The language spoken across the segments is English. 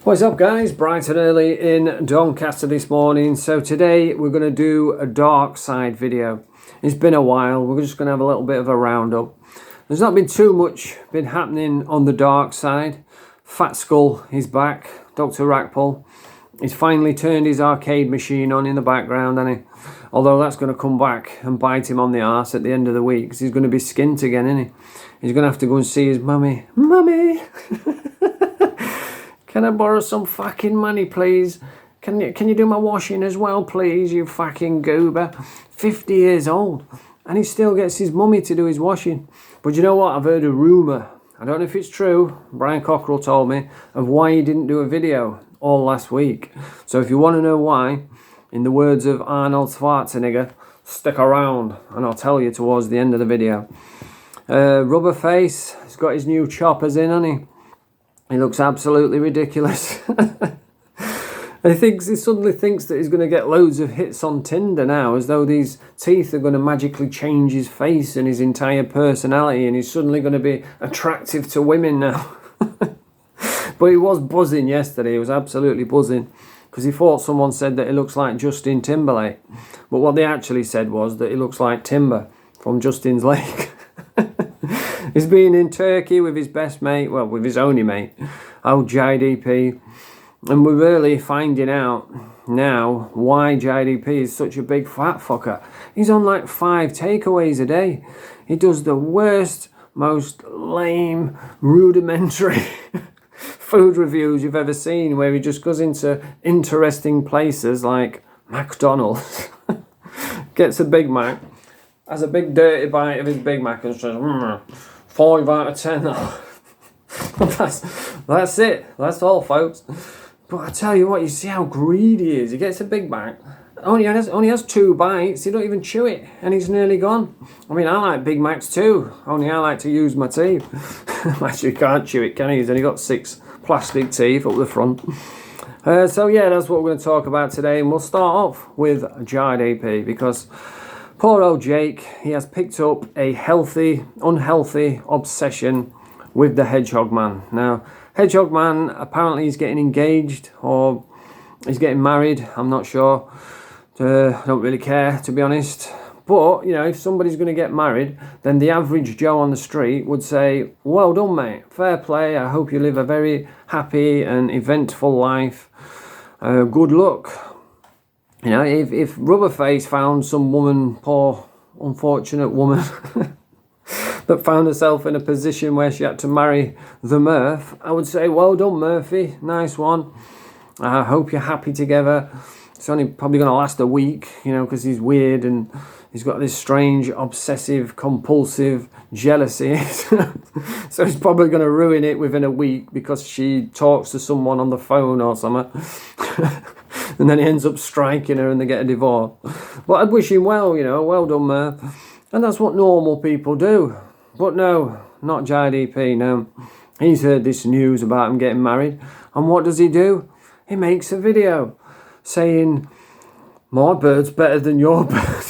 What's up guys, bright and early in Doncaster this morning. So today we're going to do a Darkside video. It's been a while, we're just going to have a little bit of a roundup. There's not been too much been happening on the Darkside. Fat Skull is back, Dr. Rackpull. He's finally turned his arcade machine on in the background, hasn't he? Although that's going to come back and bite him on the arse at the end of the week, because he's going to be skint again, isn't he? He's going to have to go and see his mummy. Mummy! Can I borrow some fucking money, please? Can you do my washing as well, please, you fucking goober? 50 years old, and he still gets his mummy to do his washing. But you know what? I've heard a rumour. I don't know if it's true. Brian Cockrell told me of why he didn't do a video all last week. So if you want to know why, in the words of Arnold Schwarzenegger, stick around, and I'll tell you towards the end of the video. Rubberface has got his new choppers in, hasn't he? He looks absolutely ridiculous. He suddenly thinks that he's going to get loads of hits on Tinder now, as though these teeth are going to magically change his face and his entire personality, and he's suddenly going to be attractive to women now. But he was buzzing yesterday. He was absolutely buzzing, because he thought someone said that he looks like Justin Timberlake. But what they actually said was that he looks like Timber from Justin's Lake. He's been in Turkey with his best mate, well, with his only mate, old JDP. And we're really finding out now why JDP is such a big fat fucker. He's on like 5 takeaways a day. He does the worst, most lame, rudimentary food reviews you've ever seen, where he just goes into interesting places like McDonald's, gets a Big Mac, has a big dirty bite of his Big Mac and says, 5 out of 10. That's it. That's all, folks. But I tell you what, you see how greedy he is. He gets a Big Mac, only has 2 bites. He don't even chew it, and he's nearly gone. I mean, I like Big Macs too. Only I like to use my teeth. Actually, you can't chew it, can he? He's only got 6 plastic teeth up the front. So yeah, that's what we're going to talk about today, and we'll start off with JDP, because poor old Jake, he has picked up a unhealthy obsession with the Hedgehog Man. Now, Hedgehog Man, apparently he's getting engaged, or he's getting married, I'm not sure. I don't really care, to be honest. But, you know, if somebody's going to get married, then the average Joe on the street would say, well done, mate, fair play, I hope you live a very happy and eventful life. Good luck. You know, if Rubberface found some woman, poor unfortunate woman, that found herself in a position where she had to marry the Murph, I would say, well done, Murphy, nice one. I hope you're happy together. It's only probably going to last a week, you know, because he's weird and he's got this strange, obsessive, compulsive jealousy. So he's probably going to ruin it within a week because she talks to someone on the phone or something. And then he ends up striking her and they get a divorce. But I'd wish him well, you know, well done, Murph. And that's what normal people do. But no, not JDP, no. He's heard this news about him getting married. And what does he do? He makes a video saying, my bird's better than your bird.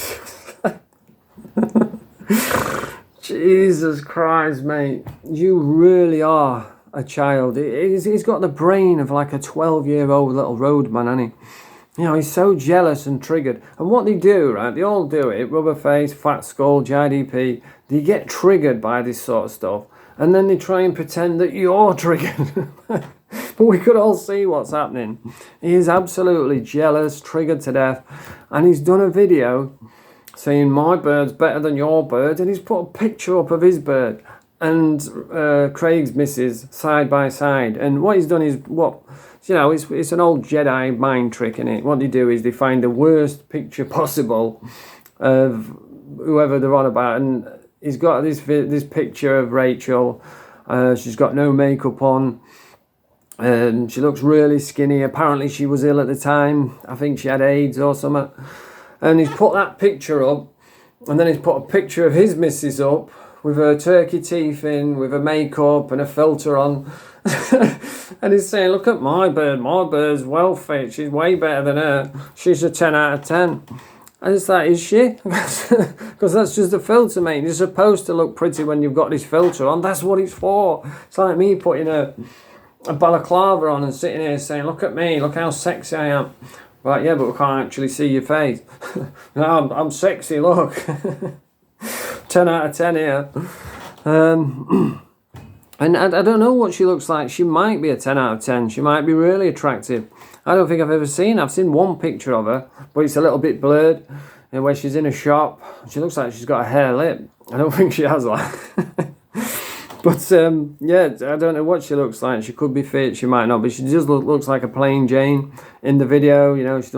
Jesus Christ, mate. You really are a child. He's got the brain of like a 12-year-old little roadman, hasn't he? You know, he's so jealous and triggered. And what they do, right, they all do it. Rubberface, Fat Skull, JDP. They get triggered by this sort of stuff. And then they try and pretend that you're triggered. But we could all see what's happening. He is absolutely jealous, triggered to death. And he's done a video saying, my bird's better than your bird. And he's put a picture up of his bird and Craig's missus side by side. And what he's done is, it's an old Jedi mind trick, innit? What they do is they find the worst picture possible of whoever they're on about. And he's got this picture of Rachel. She's got no makeup on. She looks really skinny. Apparently she was ill at the time. I think she had AIDS or something. And he's put that picture up. And then he's put a picture of his missus up with her turkey teeth in, with her makeup and a filter on. And he's saying, look at my bird. My bird's well fit. She's way better than her. She's a 10 out of 10. And it's like, is she? Because that's just a filter, mate. You're supposed to look pretty when you've got this filter on. That's what it's for. It's like me putting a a balaclava on and sitting here saying, look at me, look how sexy I am. Right, yeah, but we can't actually see your face. No, I'm sexy, look. 10 out of 10 here. And I don't know what she looks like. She might be a 10 out of 10. She might be really attractive. I don't think I've ever seen her. I've seen one picture of her, but it's a little bit blurred. And where she's in a shop, she looks like she's got a hair lip. I don't think she has that. But yeah, I don't know what she looks like. She could be fit, she might not, but she just looks like a plain Jane in the video. You know, she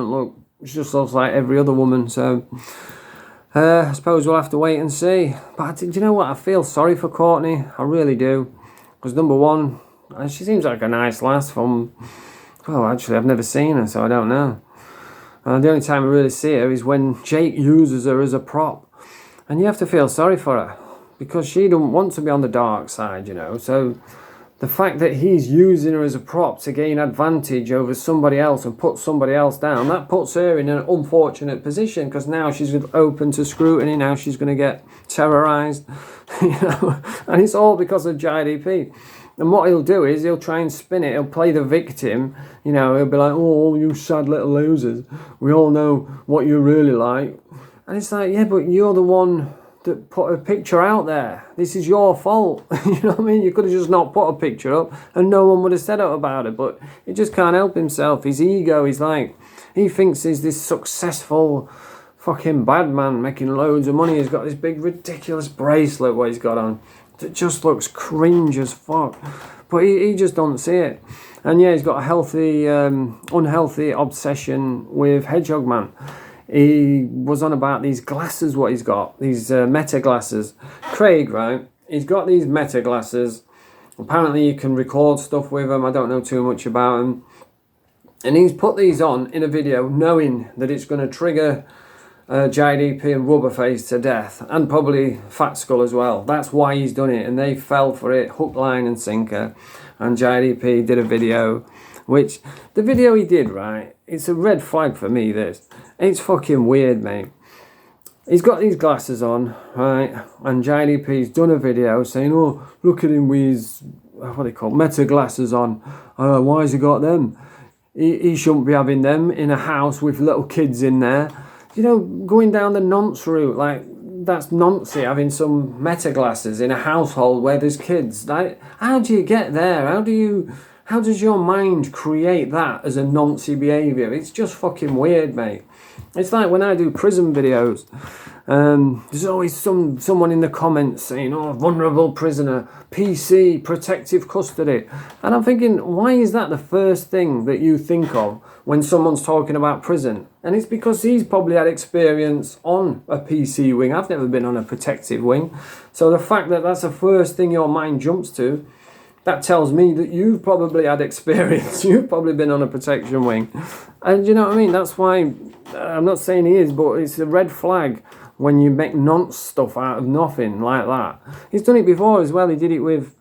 just looks like every other woman. So I suppose we'll have to wait and see. But do you know what? I feel sorry for Courtney. I really do. Because number one, she seems like a nice lass from... Well, actually, I've never seen her, so I don't know. The only time I really see her is when Jake uses her as a prop. And you have to feel sorry for her. Because she don't want to be on the dark side, you know. So the fact that he's using her as a prop to gain advantage over somebody else and put somebody else down, that puts her in an unfortunate position, because now she's open to scrutiny. Now she's going to get terrorised, you know. And it's all because of JDP. And what he'll do is he'll try and spin it. He'll play the victim. You know, he'll be like, oh, you sad little losers. We all know what you're really like. And it's like, yeah, but you're the one that put a picture out there. This is your fault. You know what I mean? You could have just not put a picture up and no one would have said up about it. But he just can't help himself. His ego is like, he thinks he's this successful fucking bad man making loads of money. He's got this big ridiculous bracelet what he's got on. It just looks cringe as fuck. But he just don't see it. And yeah, he's got a healthy, unhealthy obsession with Hedgehog Man. He was on about these glasses, what he's got, these meta glasses. Craig, right, he's got these meta glasses. Apparently you can record stuff with them. I don't know too much about them. And he's put these on in a video knowing that it's going to trigger JDP and Rubberface to death, and probably Fat Skull as well. That's why he's done it, and they fell for it hook, line and sinker. And JDP did a video, which the video he did, right, it's a red flag for me, this. It's fucking weird, mate. He's got these glasses on, right, and JDP's done a video saying, oh, look at him with his, what they call meta glasses on. Why has he got them? He shouldn't be having them in a house with little kids in there. You know, going down the nonce route, like, that's noncy, having some meta glasses in a household where there's kids. Like, how do you get there? How does your mind create that as a noncy behaviour? It's just fucking weird, mate. It's like when I do prison videos, there's always someone in the comments saying, oh, vulnerable prisoner, PC, protective custody. And I'm thinking, why is that the first thing that you think of when someone's talking about prison? And it's because he's probably had experience on a PC wing. I've never been on a protective wing. So the fact that that's the first thing your mind jumps to, that tells me that you've probably had experience. You've probably been on a protection wing. And you know what I mean? That's why, I'm not saying he is, but it's a red flag when you make nonce stuff out of nothing like that. He's done it before as well. He did it with,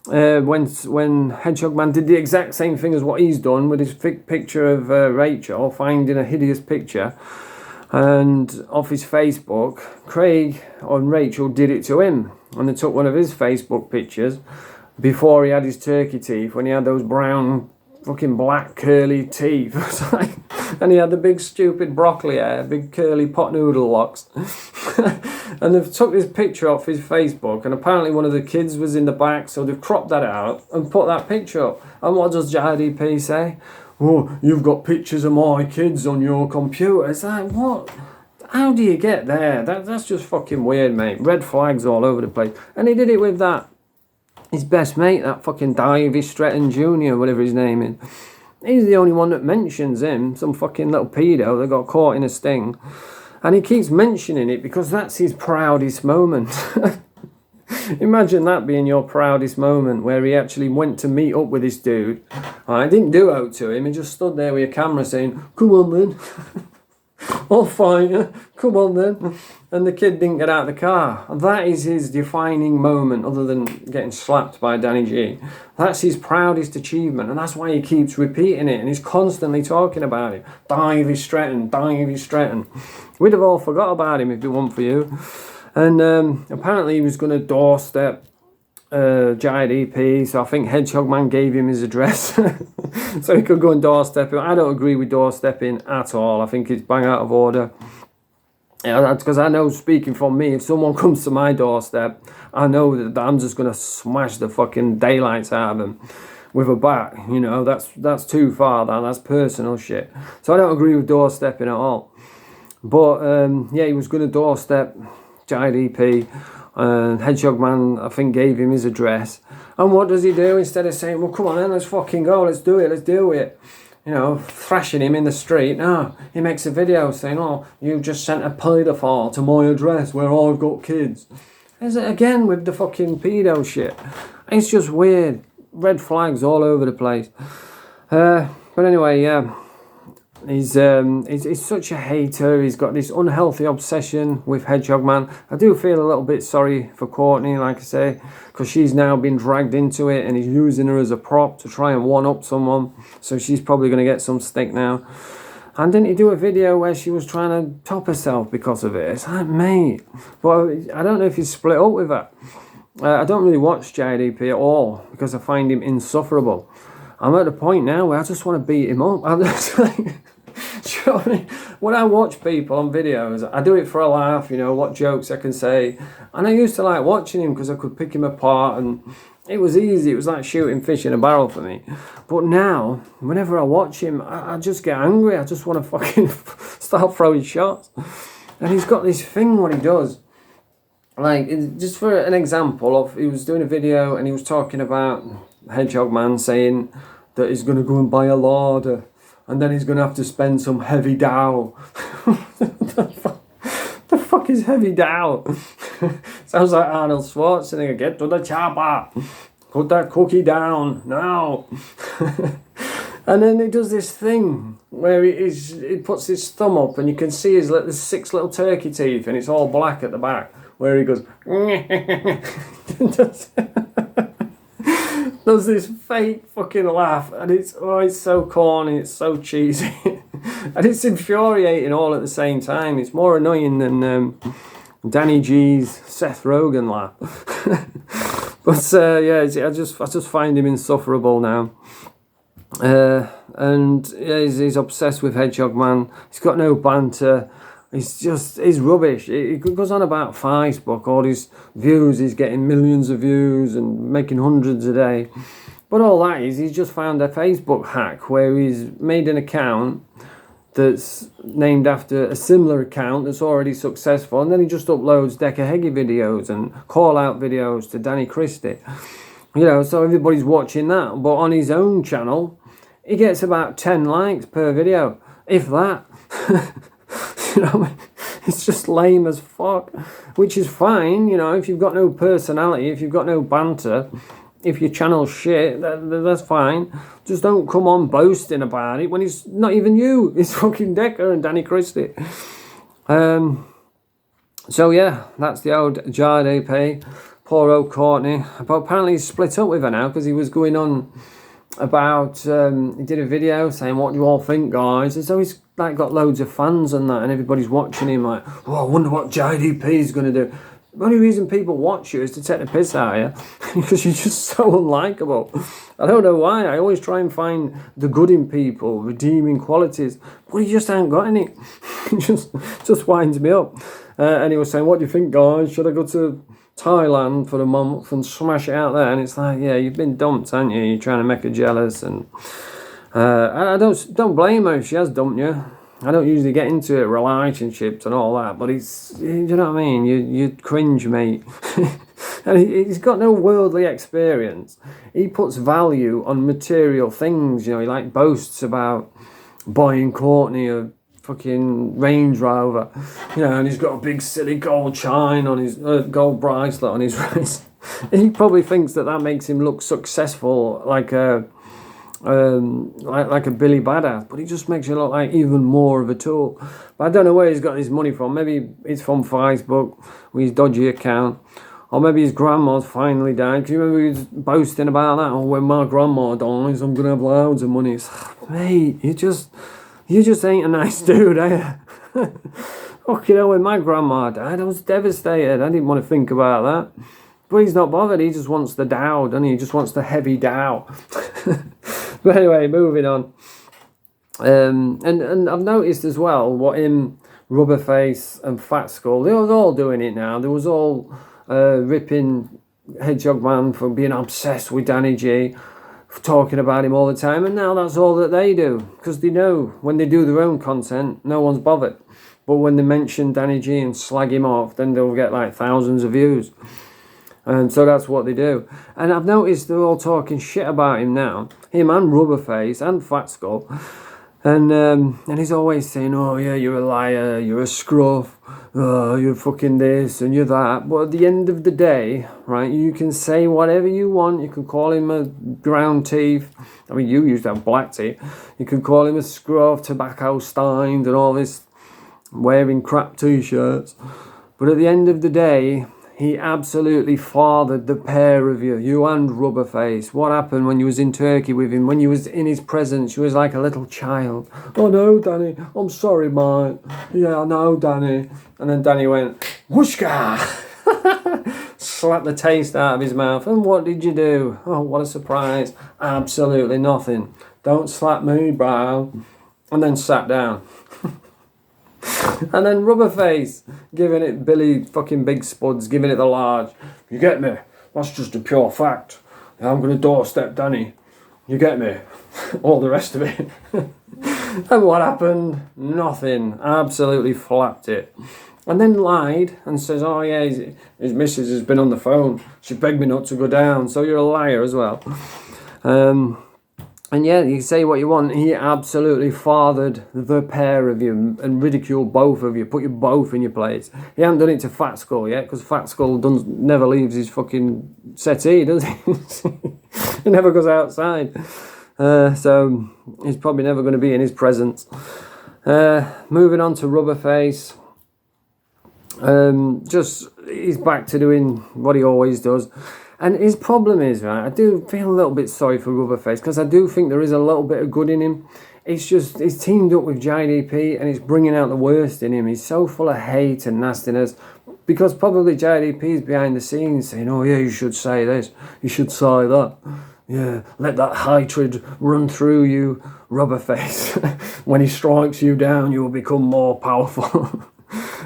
when Hedgehog Man did the exact same thing as what he's done with his picture of Rachel, finding a hideous picture. And off his Facebook, Craig and Rachel did it to him. And they took one of his Facebook pictures before he had his turkey teeth, when he had those brown, fucking black, curly teeth. And he had the big, stupid broccoli hair, big, curly pot noodle locks. And they've took this picture off his Facebook, and apparently one of the kids was in the back, so they've cropped that out and put that picture up. And what does JDP say? Oh, you've got pictures of my kids on your computer. It's like, what? How do you get there? That's just fucking weird, mate. Red flags all over the place. And he did it with that. His best mate, that fucking Davy Stretton Jr., whatever his name is. He's the only one that mentions him, some fucking little pedo that got caught in a sting. And he keeps mentioning it because that's his proudest moment. Imagine that being your proudest moment, where he actually went to meet up with this dude. I didn't do out to him, he just stood there with a camera saying, come on then. I'll fight you. Come on then. And the kid didn't get out of the car. And that is his defining moment, other than getting slapped by Danny G. That's his proudest achievement, and that's why he keeps repeating it, and he's constantly talking about it. Davy Stretton, Davy Stretton. We'd have all forgot about him if it weren't for you. And apparently he was going to doorstep Giant EP, so I think Hedgehog Man gave him his address so he could go and doorstep him. I don't agree with doorstepping at all. I think it's bang out of order. Yeah, that's because I know, speaking from me, if someone comes to my doorstep, I know that I'm just going to smash the fucking daylights out of them with a bat. You know, that's too far, that's personal shit. So I don't agree with doorstepping at all. But yeah, he was going to doorstep Giant EP. Hedgehog Man, I think, gave him his address. And what does he do? Instead of saying, well, come on then, let's fucking go, let's do it. You know, thrashing him in the street. No, he makes a video saying, oh, you just sent a paedophile to my address where I've got kids. Is it again with the fucking pedo shit? It's just weird. Red flags all over the place. But anyway, yeah. He's such a hater. He's got this unhealthy obsession with Hedgehog Man. I do feel a little bit sorry for Courtney, like I say, because she's now been dragged into it and he's using her as a prop to try and one-up someone. So she's probably going to get some stick now. And didn't he do a video where she was trying to top herself because of it? It's like, mate. But I don't know if he's split up with her. I don't really watch JDP at all because I find him insufferable. I'm at the point now where I just want to beat him up. I'm just like, do you know what I mean? When I watch people on videos, I do it for a laugh, you know, what jokes I can say. And I used to like watching him because I could pick him apart and it was easy. It was like shooting fish in a barrel for me. But now, whenever I watch him, I just get angry. I just want to fucking start throwing shots. And he's got this thing what he does. Like, just for an example of, he was doing a video and he was talking about Hedgehog Man saying that he's going to go and buy a larder and then he's going to have to spend some heavy dough. The fuck is heavy dough? Sounds like Arnold Schwarzenegger. Get to the chopper. Put that cookie down now. And then he does this thing where he puts his thumb up and you can see his little 6 little turkey teeth and it's all black at the back, where he goes does this fake fucking laugh, and it's so corny, it's so cheesy, and it's infuriating all at the same time. It's more annoying than Danny G's Seth Rogen laugh. But yeah, I just find him insufferable now. And yeah, he's obsessed with Hedgehog Man. He's got no banter. He's rubbish. He goes on about Facebook, all his views, he's getting millions of views and making hundreds a day. But all that is, he's just found a Facebook hack where he's made an account that's named after a similar account that's already successful, and then he just uploads Decker Heggie videos and call-out videos to Danny Christie. You know, so everybody's watching that. But on his own channel, he gets about 10 likes per video, if that. You know, it's just lame as fuck, which is fine, you know, if you've got no personality, if you've got no banter, if your channel's shit, that's fine. Just don't come on boasting about it when it's not even you, it's fucking Decker and Danny Christie. So yeah, that's the old Jard AP. Poor old Courtney. But apparently he's split up with her now because he was going on about, he did a video saying, what do you all think, guys? And so he's like got loads of fans and that, and everybody's watching him like, oh, I wonder what JDP is going to do. The only reason people watch you is to take the piss out of you because you're just so unlikable. I don't know why. I always try and find the good in people, redeeming qualities, but he just ain't got any. He just winds me up. And he was saying, what do you think, guys? Should I go to Thailand for a month and smash it out there? And it's like, yeah, you've been dumped, haven't you? You're trying to make her jealous, and I don't blame her if she has dumped you. I don't usually get into it, relationships and all that, but it's, you know what I mean? You cringe, mate. And he's got no worldly experience. He puts value on material things, you know. He like boasts about buying Courtney a fucking Range Rover, you know, and he's got a big silly gold chain on his gold bracelet on his wrist. He probably thinks that makes him look successful, like a Billy Badass, but he just makes you look like even more of a tool. But I don't know where he's got his money from. Maybe it's from Facebook with his dodgy account, or maybe his grandma's finally died. Because you remember he was boasting about that? Oh, when my grandma dies, I'm gonna have loads of money. It's, mate, you just ain't a nice dude, are you? Fuck, you know, when my grandma died, I was devastated. I didn't want to think about that. But he's not bothered. He just wants the Dow, doesn't he? He just wants the heavy Dow. But anyway, moving on. And I've noticed as well what Rubberface and Fat Skull, they was all doing it now. They was all ripping Hedgehog Man for being obsessed with Danny G, talking about him all the time, and now that's all that they do, because they know when they do their own content, no one's bothered. But when they mention Danny G and slag him off, then they'll get like thousands of views. And so that's what they do. And I've noticed they're all talking shit about him now. Him and Rubberface and Fat Skull. And he's always saying, oh yeah, you're a liar, you're a scruff, oh, you're fucking this and you're that. But at the end of the day, right, you can say whatever you want. You can call him a ground teeth. I mean, you used to have black teeth. You can call him a scruff, tobacco steins and all this, wearing crap t-shirts. But at the end of the day, he absolutely fathered the pair of you and Rubberface. What happened when you was in Turkey with him? When you was in his presence, you was like a little child. Oh no, Danny, I'm sorry, mate. Yeah, I know, Danny. And then Danny went, whooshka! Slapped the taste out of his mouth. And what did you do? Oh, what a surprise. Absolutely nothing. Don't slap me, bro. And then sat down. And then Rubberface giving it Billy fucking Big Spuds, giving it the large. You get me? That's just a pure fact. I'm going to doorstep Danny. You get me? All the rest of it. And what happened? Nothing. Absolutely flapped it. And then lied and says, oh yeah, his missus has been on the phone. She begged me not to go down. So you're a liar as well. And yeah, you can say what you want. He absolutely fathered the pair of you and ridiculed both of you. Put you both in your place. He hasn't done it to Fat Skull yet, because Fat Skull never leaves his fucking settee, does he? He never goes outside. So he's probably never going to be in his presence. Moving on to Rubberface. He's back to doing what he always does. And his problem is, right, I do feel a little bit sorry for Rubberface, because I do think there is a little bit of good in him. It's just, he's teamed up with JDP and it's bringing out the worst in him. He's so full of hate and nastiness, because probably JDP is behind the scenes saying, oh yeah, you should say this, you should say that. Yeah, let that hatred run through you, Rubberface. When he strikes you down, you will become more powerful.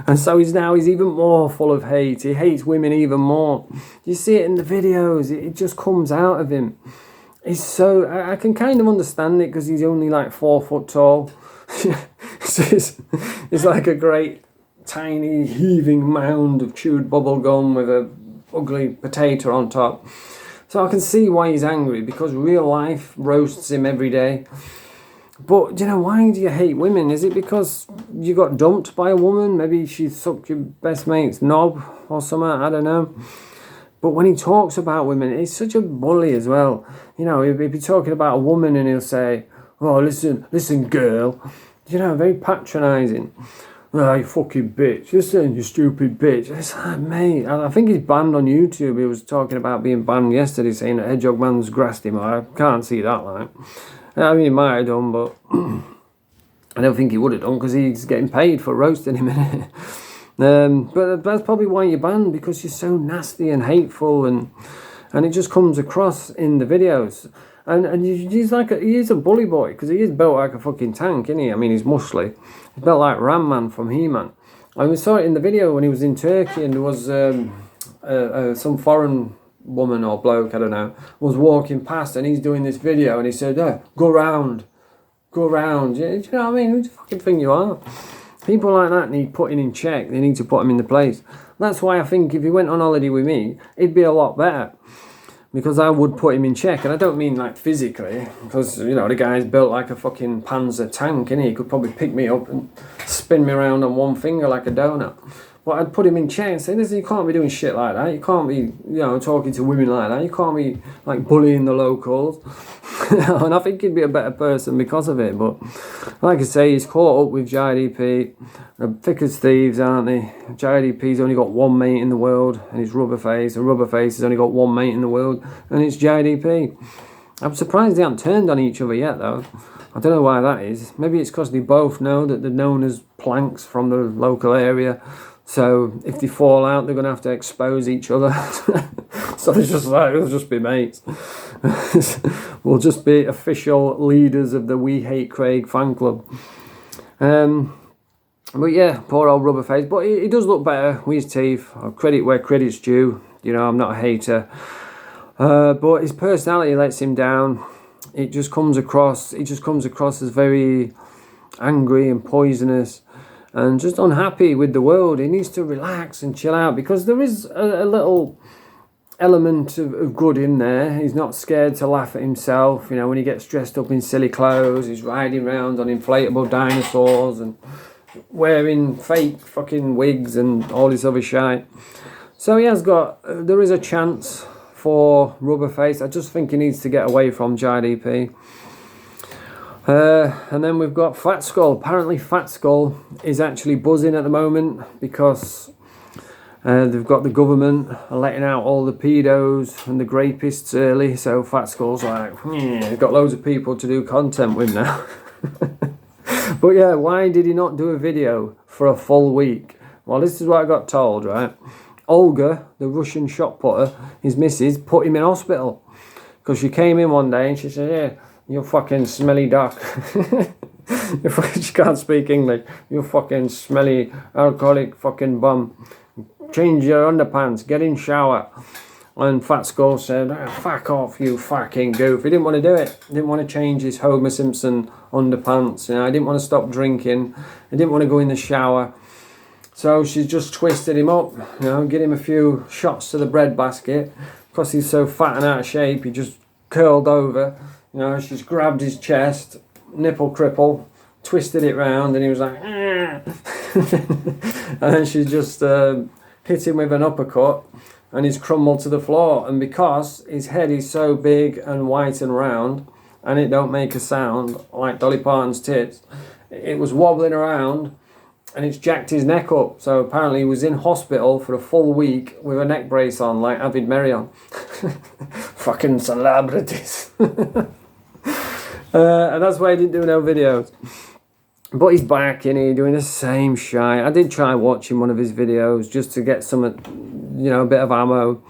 And so he's even more full of hate. He hates women even more. You see it in the videos. It just comes out of him. He's so... I can kind of understand it, because he's only like 4 foot tall. It's like a great tiny heaving mound of chewed bubble gum with a ugly potato on top. So I can see why he's angry, because real life roasts him every day. But, you know, why do you hate women? Is it because you got dumped by a woman? Maybe she sucked your best mate's knob or something, I don't know. But when he talks about women, he's such a bully as well. You know, he'll be talking about a woman and he'll say, oh, listen, girl. You know, very patronising. Oh, you fucking bitch. Listen, you stupid bitch. It's like, mate, I think he's banned on YouTube. He was talking about being banned yesterday, saying that Hedgehog Man's grassed him. I can't see that, like. I mean, he might have done, but I don't think he would have done, because he's getting paid for roasting him. But that's probably why you're banned, because you're so nasty and hateful, and it just comes across in the videos. And he is a bully boy, because he is built like a fucking tank, isn't he? I mean, he's muscly. He's built like Ram Man from He-Man. And we saw it in the video when he was in Turkey, and there was some foreign woman or bloke, I don't know, was walking past, and he's doing this video, and he said, go round. Do you know what I mean? Who do you fucking think you are? People like that need putting in check. They need to put them in the place. That's why I think if he went on holiday with me, it'd be a lot better, because I would put him in check. And I don't mean like physically, because, you know, the guy's built like a fucking Panzer tank, and he could probably pick me up and spin me around on one finger like a donut. But I'd put him in check and say, listen, you can't be doing shit like that. You can't be, you know, talking to women like that. You can't be, like, bullying the locals. And I think he'd be a better person because of it. But, like I say, he's caught up with JDP. They're thick as thieves, aren't they? JDP's only got one mate in the world, and it's Rubberface. And Rubberface has only got one mate in the world, and it's JDP. I'm surprised they haven't turned on each other yet, though. I don't know why that is. Maybe it's because they both know that they're known as planks from the local area. So if they fall out, they're going to have to expose each other. So it's just like, it'll just be mates. We'll just be official leaders of the We Hate Craig fan club. But yeah, poor old Rubberface. But he does look better with his teeth. I'll credit where credit's due. You know, I'm not a hater. But his personality lets him down. He just comes across as very angry and poisonous and just unhappy with the world. He needs to relax and chill out, because there is a little element of good in there. He's not scared to laugh at himself. You know, when he gets dressed up in silly clothes, he's riding around on inflatable dinosaurs and wearing fake fucking wigs and all this other shit. So there is a chance for Rubberface. I just think he needs to get away from JDP. And then we've got Fat Skull. Apparently Fat Skull is actually buzzing at the moment because they've got the government letting out all the pedos and the grapists early. So Fat Skull's like, he's got loads of people to do content with now. But yeah, why did he not do a video for a full week? Well, this is what I got told, right? Olga, the Russian shot putter, his missus, put him in hospital. Because she came in one day and she said, yeah, you fucking smelly duck. She can't speak English. You fucking smelly alcoholic fucking bum. Change your underpants, get in shower. And Fat Skull said, fuck off, you fucking goof. He didn't want to do it. He didn't want to change his Homer Simpson underpants. You know, I didn't want to stop drinking. I didn't want to go in the shower. So she just twisted him up, you know, get him a few shots to the bread basket. Because he's so fat and out of shape, he just curled over. You know, she's grabbed his chest, nipple cripple, twisted it round, and he was like, and then she just hit him with an uppercut, and he's crumbled to the floor. And because his head is so big and white and round, and it don't make a sound like Dolly Parton's tits, it was wobbling around, and it's jacked his neck up. So apparently he was in hospital for a full week with a neck brace on, like Avid Merion. Fucking celebrities. And that's why he didn't do no videos. But he's back, and he's doing the same shit. I did try watching one of his videos just to get some, you know, a bit of ammo.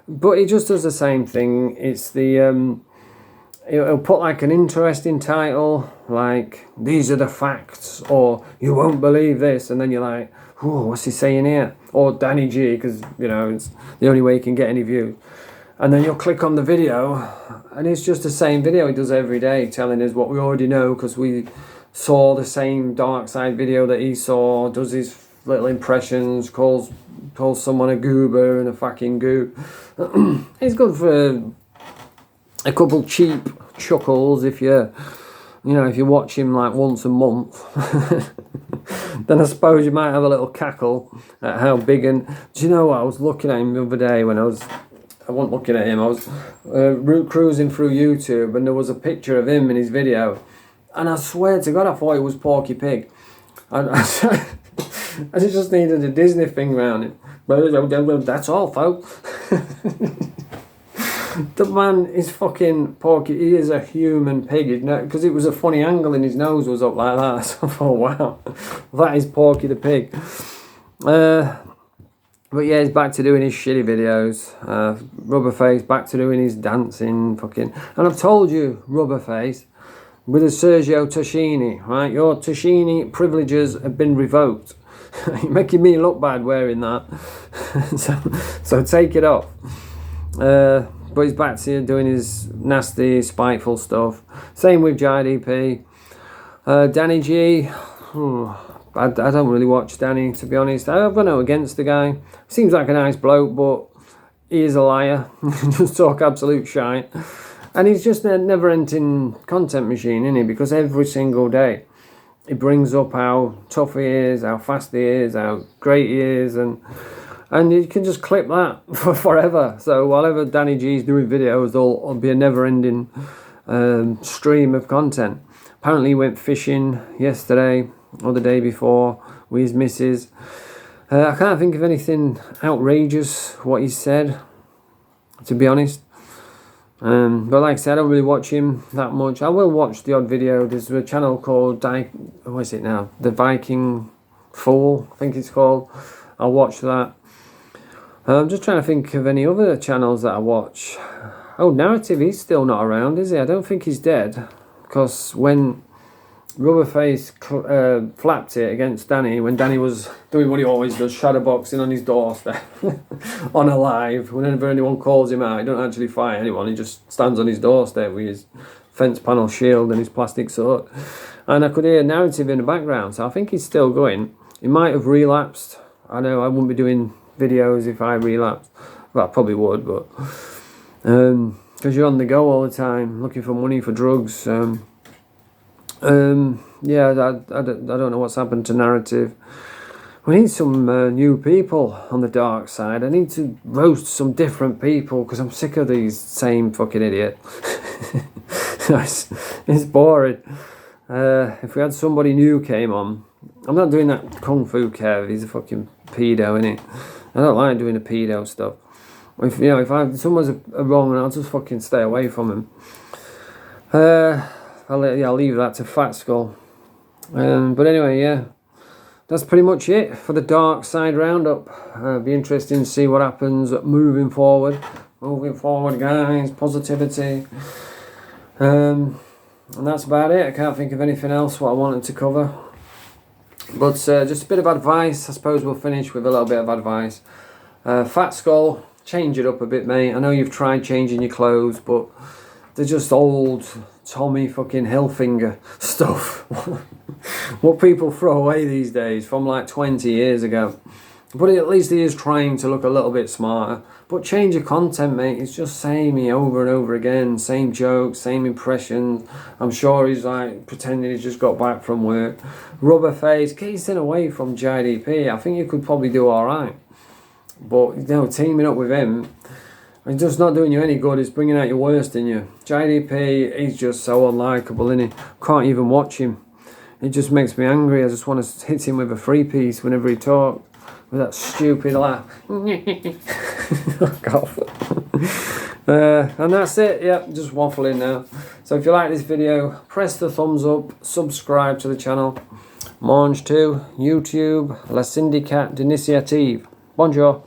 But he just does the same thing. It's the, he'll put like an interesting title, like, these are the facts, or you won't believe this. And then you're like, oh, what's he saying here? Or Danny G, because, you know, it's the only way you can get any views. And then you'll click on the video, and it's just the same video he does every day, telling us what we already know, because we saw the same Darkside video that he saw, does his little impressions, calls someone a goober and a fucking goob. It's good for a couple cheap chuckles if you watch him like once a month. Then I suppose you might have a little cackle at how big. And do you know what? I was looking at him the other day when I wasn't looking at him, I was cruising through YouTube, and there was a picture of him in his video, and I swear to God I thought it was Porky Pig. And I just needed a Disney thing around it. That's all, folks. The man is fucking Porky. He is a human pig, because it was a funny angle and his nose was up like that. So I thought, wow, that is Porky the Pig. But yeah, he's back to doing his shitty videos. Rubberface back to doing his dancing fucking. And I've told you, Rubberface, with a Sergio Tashini, right? Your Tashini privileges have been revoked. You're making me look bad wearing that. so take it off. But he's back to doing his nasty, spiteful stuff. Same with JDP. Danny G. I don't really watch Danny, to be honest. I have no against the guy. Seems like a nice bloke, but he is a liar. Just talk absolute shite. And he's just a never-ending content machine, isn't he? Because every single day he brings up how tough he is, how fast he is, how great he is, and you can just clip that for forever. So whatever Danny G's doing videos, there'll be a never-ending stream of content. Apparently he went fishing yesterday or the day before with his missus. I can't think of anything outrageous what he said, to be honest. But like I said, I don't really watch him that much. I will watch the odd video. There's a channel called what is it now? The Viking Fool, I think it's called. I'll watch that. I'm just trying to think of any other channels that I watch. Oh, Narrative, he's still not around, is he? I don't think he's dead. Because when Rubberface flapped it against Danny, when Danny was doing what he always does, shadowboxing on his doorstep, on a live, whenever anyone calls him out, he don't actually fight anyone, he just stands on his doorstep with his fence panel shield and his plastic sword. And I could hear Narrative in the background, so I think he's still going. He might have relapsed. I know I wouldn't be doing videos if I relapsed. Well, I probably would, but because you're on the go all the time, looking for money for drugs. Yeah, I don't know what's happened to Narrative. We need some new people on the dark side. I need to roast some different people because I'm sick of these same fucking idiot. It's boring. If we had somebody new came on, I'm not doing that Kung Fu Kev. He's a fucking pedo, innit? I don't like doing the pedo stuff. If someone's a wrong, I'll just fucking stay away from him. I'll leave that to Fat Skull. But anyway, yeah, that's pretty much it for the Darkside roundup. Be interesting to see what happens moving forward. Moving forward, guys, positivity. And that's about it. I can't think of anything else what I wanted to cover. But just a bit of advice. I suppose we'll finish with a little bit of advice. Fat Skull, change it up a bit, mate. I know you've tried changing your clothes, but they're just old Tommy fucking Hilfiger stuff. What people throw away these days from like 20 years ago. But at least he is trying to look a little bit smarter. But change your content, mate. It's just samey over and over again. Same jokes, same impressions. I'm sure he's like pretending he's just got back from work. Rubberface, get his away from JDP. I think you could probably do alright. But, teaming up with him, it's just not doing you any good. It's bringing out your worst in you. JDP, he's just so unlikable, isn't he? Can't even watch him. It just makes me angry. I just want to hit him with a free piece whenever he talks. With that stupid laugh. Fuck off. And that's it. Yep, just waffling now. So if you like this video, press the thumbs up. Subscribe to the channel. Mange to YouTube. La Syndicat d'Initiative. Bonjour.